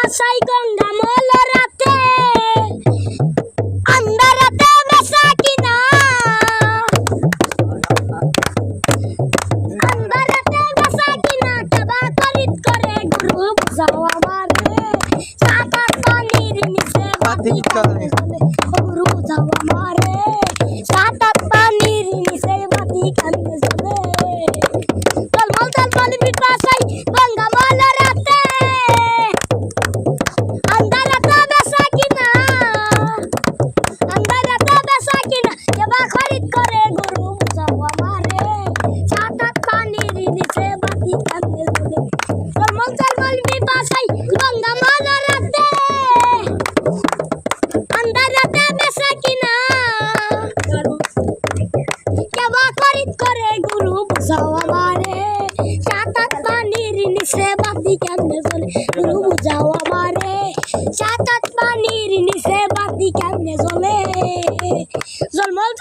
পিপাসাই গঙ্গা মল রাতে আন্ধারাতে বেসা কিনা আন্ধারাতে বেসা কিনা কেবা করিত করে গুরু বুঝাও আমারে সাকাত পানির নিচে বাতি করে গুরু বুঝাও আমারে সাকাত পানির নিচে বাতি কান্দে চলে চল পিপাসাই গঙ্গা মল রাতে আন্ধারাতে বেসা কিনা কেবা খরিদ করে গুরু বুঝাও আমারে সাকাত পানির নিচে বাতি কান্দে চলে চল পিপাসাই গঙ্গা মল রাতে আন্ধারাতে বেসা কিনা কেবা খরিদ করে গুরু বুঝাও আমারে সাকাত পানির নিচে বাতি কান্দে চলে গুরু বুঝাও আমারে সাকাত পানির নিচে বাতি কান্দে চলে জলমল